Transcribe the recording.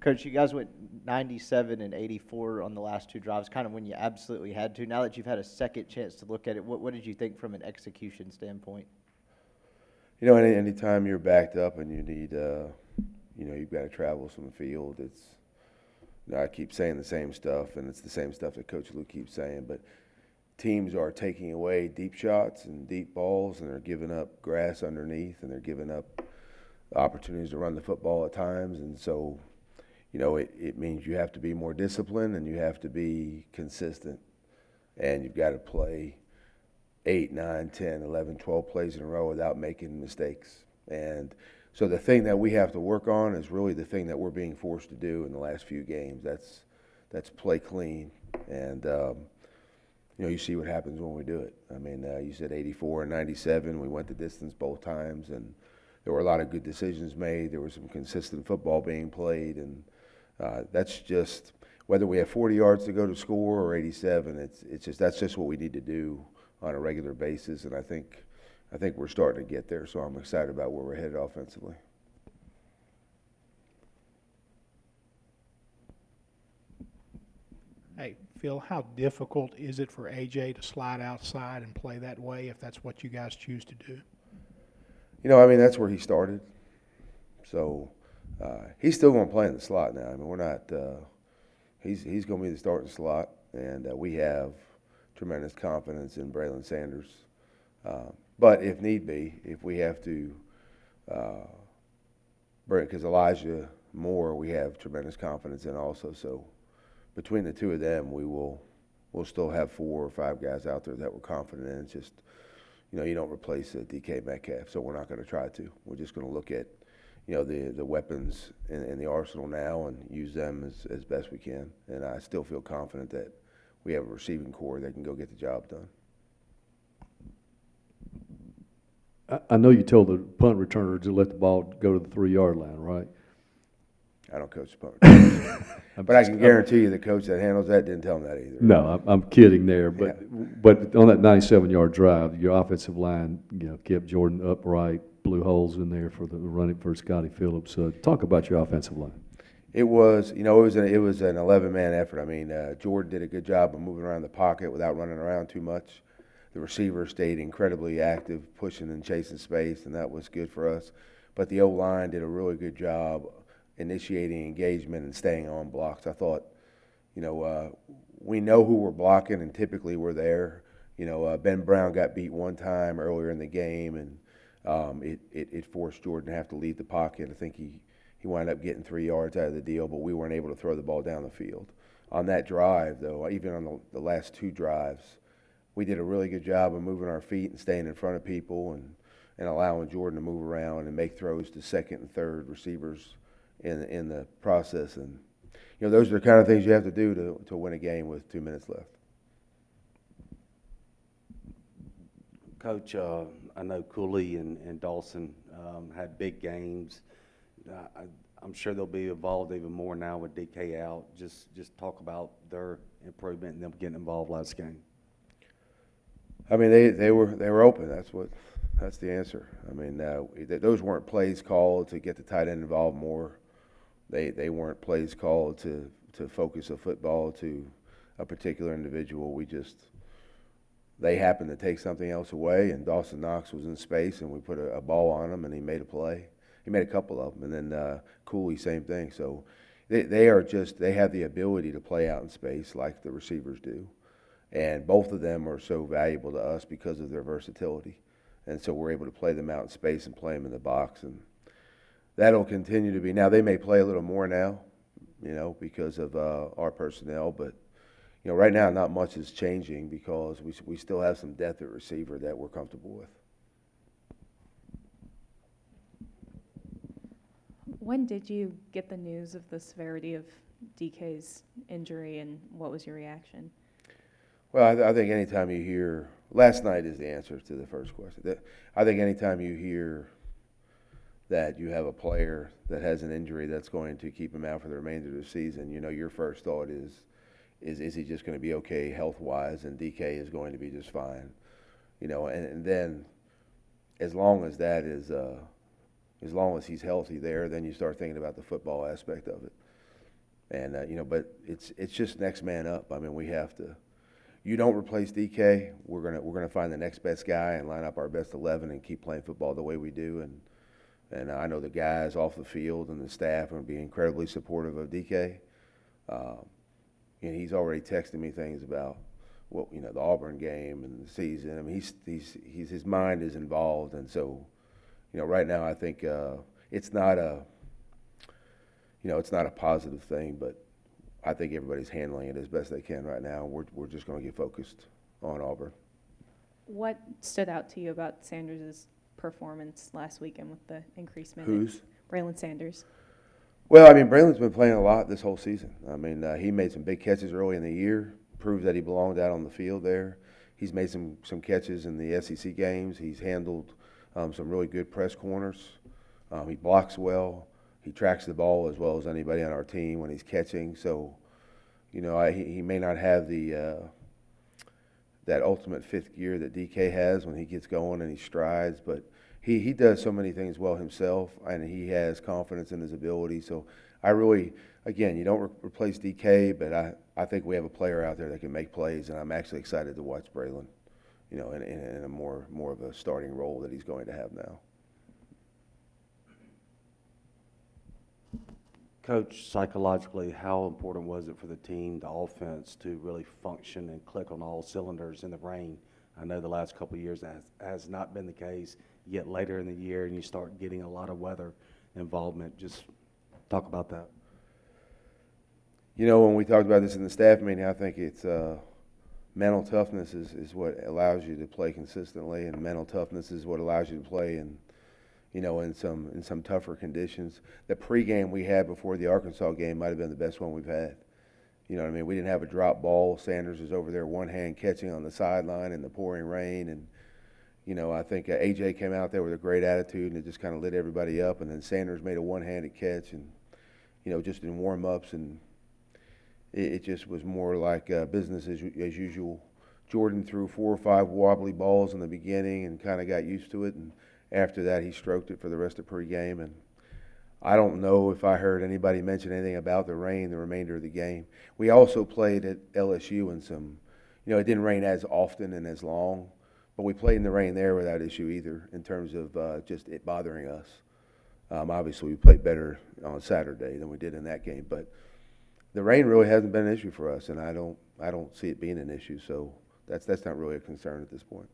Coach, you guys went 97 and 84 on the last two drives, kind of when you absolutely had to. Now that you've had a second chance to look at it, what did you think from an execution standpoint? You know, anytime you're backed up and you need, you've got to travel some field, I keep saying the same stuff, and it's the same stuff that Coach Lou keeps saying, but teams are taking away deep shots and deep balls, and they're giving up grass underneath, and they're giving up opportunities to run the football at times, and so, it means you have to be more disciplined and you have to be consistent, and you've got to play 8, 9, 10, 11, 12 plays in a row without making mistakes. And so the thing that we have to work on is really the thing that we're being forced to do in the last few games. That's play clean. And, you see what happens when we do it. I mean, you said 84 and 97. We went the distance both times, and there were a lot of good decisions made. There was some consistent football being played, and that's just whether we have 40 yards to go to score or 87. That's just what we need to do on a regular basis, and I think we're starting to get there. So I'm excited about where we're headed offensively. Hey, Phil, how difficult is it for AJ to slide outside and play that way if that's what you guys choose to do? That's where he started. So he's still going to play in the slot now. I mean, we're not. He's going to be the starting slot, and we have tremendous confidence in Braylon Sanders. But if need be, if we have to bring, because Elijah Moore, we have tremendous confidence in also. So between the two of them, we'll still have 4 or 5 guys out there that we're confident in. It's just, you don't replace DK Metcalf, so we're not going to try to. We're just going to look at, the weapons in the arsenal now and use them as best we can. And I still feel confident that we have a receiving core that can go get the job done. I know you told the punt returner to let the ball go to the 3-yard line, right? I don't coach the punt returner. But I can guarantee you the coach that handles that didn't tell him that either. No, I'm kidding there. But on that 97-yard drive, your offensive line, kept Jordan upright, blew holes in there for the running for Scotty Phillips. Talk about your offensive line. It was an 11-man effort. I mean, Jordan did a good job of moving around the pocket without running around too much. The receiver stayed incredibly active, pushing and chasing space, and that was good for us. But the O-line did a really good job initiating engagement and staying on blocks. I thought, we know who we're blocking, and typically we're there. Ben Brown got beat one time earlier in the game, and it forced Jordan to have to leave the pocket. I think he wound up getting 3 yards out of the deal, but we weren't able to throw the ball down the field. On that drive, though, even on the last 2 drives, we did a really good job of moving our feet and staying in front of people and allowing Jordan to move around and make throws to second and third receivers in the process. And, those are the kind of things you have to do to win a game with 2 minutes left. Coach, I know Cooley and Dawson had big games. I'm sure they'll be involved even more now with DK out. Just talk about their improvement and them getting involved last game. I mean, they were open. That's the answer. I mean, those weren't plays called to get the tight end involved more. They weren't plays called to focus a football to a particular individual. They happened to take something else away, and Dawson Knox was in space, and we put a ball on him, and he made a play. He made a couple of them, and then Cooley, same thing. So they have the ability to play out in space like the receivers do. And both of them are so valuable to us because of their versatility. And so we're able to play them out in space and play them in the box. And that'll continue to be. Now, they may play a little more now, because of our personnel. But, right now not much is changing because we still have some depth at receiver that we're comfortable with. When did you get the news of the severity of DK's injury, and what was your reaction? Well, I think anytime you hear – last night is the answer to the first question. I think anytime you hear that you have a player that has an injury that's going to keep him out for the remainder of the season, your first thought is he just going to be okay health-wise, and DK is going to be just fine. And then as long as that is as long as he's healthy there, then you start thinking about the football aspect of it. And but it's just next man up. I mean, we have to. You don't replace DK. We're gonna find the next best guy and line up our best 11 and keep playing football the way we do. And I know the guys off the field and the staff are going to be incredibly supportive of DK. And he's already texted me things about the Auburn game and the season. I mean, his mind is involved, and so right now I think it's not a positive thing, but I think everybody's handling it as best they can right now. We're just going to get focused on Auburn. What stood out to you about Sanders' performance last weekend with the increased minutes? Who's? Braylon Sanders. Well, I mean, Braylon's been playing a lot this whole season. I mean, he made some big catches early in the year, proved that he belonged out on the field there. He's made some catches in the SEC games. He's handled some really good press corners. He blocks well. He tracks the ball as well as anybody on our team when he's catching. So, he may not have that ultimate fifth gear that DK has when he gets going and he strides, but he does so many things well himself, and he has confidence in his ability. So I really, again, you don't replace DK, but I think we have a player out there that can make plays, and I'm actually excited to watch Braylon, in a more of a starting role that he's going to have now. Coach, psychologically, how important was it for the team, the offense, to really function and click on all cylinders in the rain? I know the last couple of years that has not been the case. You get later in the year and you start getting a lot of weather involvement. Just talk about that. When we talked about this in the staff meeting, I think it's mental toughness is what allows you to play consistently, and mental toughness is what allows you to play in some tougher conditions. The pregame we had before the Arkansas game might have been the best one we've had. You know what I mean? We didn't have a drop ball. Sanders was over there one hand catching on the sideline in the pouring rain. And, I think A.J. came out there with a great attitude, and it just kind of lit everybody up. And then Sanders made a one-handed catch, and, just in warm-ups. And it just was more like business as usual. Jordan threw 4 or 5 wobbly balls in the beginning and kind of got used to it. And after that, he stroked it for the rest of pregame. And I don't know if I heard anybody mention anything about the rain the remainder of the game. We also played at LSU in some, it didn't rain as often and as long, but we played in the rain there without issue either in terms of just it bothering us. Obviously, we played better on Saturday than we did in that game, but the rain really hasn't been an issue for us, and I don't see it being an issue. So that's not really a concern at this point.